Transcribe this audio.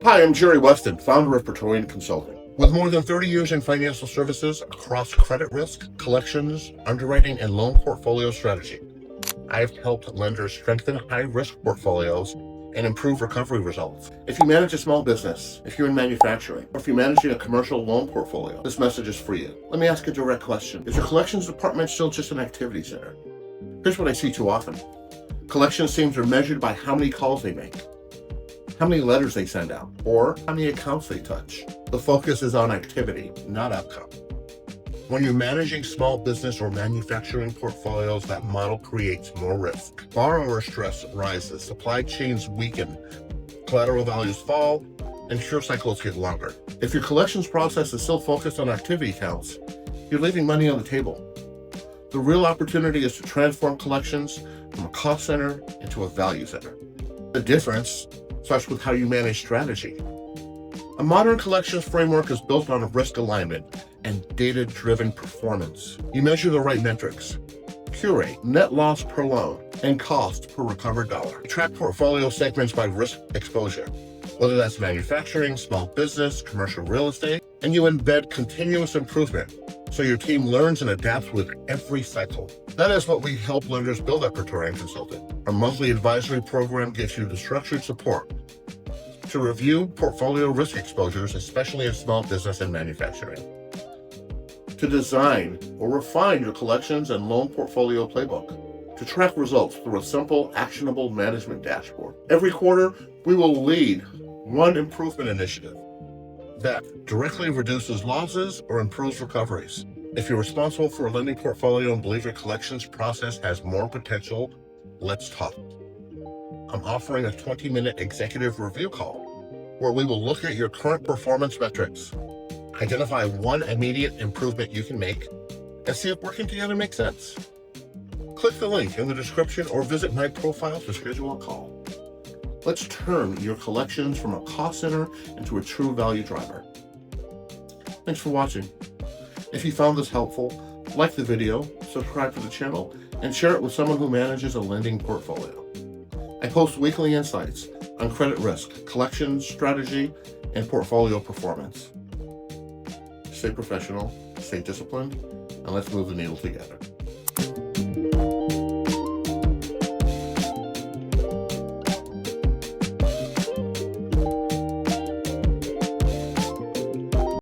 Hi, I'm Jerry Weston, founder of Praetorian Consulting. With more than 30 years in financial services across credit risk, collections, underwriting, and loan portfolio strategy, I've helped lenders strengthen high-risk portfolios and improve recovery results. If you manage a small business, if you're in manufacturing, or if you're managing a commercial loan portfolio, this message is for you. Let me ask a direct question. Is your collections department still just an activity center? Here's what I see too often. Collections teams are measured by how many calls they make, how many letters they send out, or how many accounts they touch. The focus is on activity, not outcome. When you're managing small business or manufacturing portfolios, that model creates more risk. Borrower stress rises, supply chains weaken, collateral values fall, and cure cycles get longer. If your collections process is still focused on activity counts, you're leaving money on the table. The real opportunity is to transform collections from a cost center into a value center. The difference starts with how you manage strategy. A modern collections framework is built on risk alignment and data-driven performance. You measure the right metrics: cure rate, net loss per loan, and cost per recovered dollar. You track portfolio segments by risk exposure, whether that's manufacturing, small business, commercial real estate, and you embed continuous improvement so your team learns and adapts with every cycle. That is what we help lenders build at Praetorian Consulting. Our monthly advisory program gives you the structured support to review portfolio risk exposures, especially in small business and manufacturing, to design or refine your collections and loan portfolio playbook, to track results through a simple, actionable management dashboard. Every quarter, we will lead one improvement initiative that directly reduces losses or improves recoveries. If you're responsible for a lending portfolio and believe your collections process has more potential, let's talk. I'm offering a 20-minute executive review call where we will look at your current performance metrics, identify one immediate improvement you can make, and see if working together makes sense. Click the link in the description or visit my profile to schedule a call. Let's turn your collections from a cost center into a true value driver. Thanks for watching. If you found this helpful, like the video, subscribe to the channel, and share it with someone who manages a lending portfolio. I post weekly insights on credit risk, collections, strategy, and portfolio performance. Stay professional, stay disciplined, and let's move the needle together.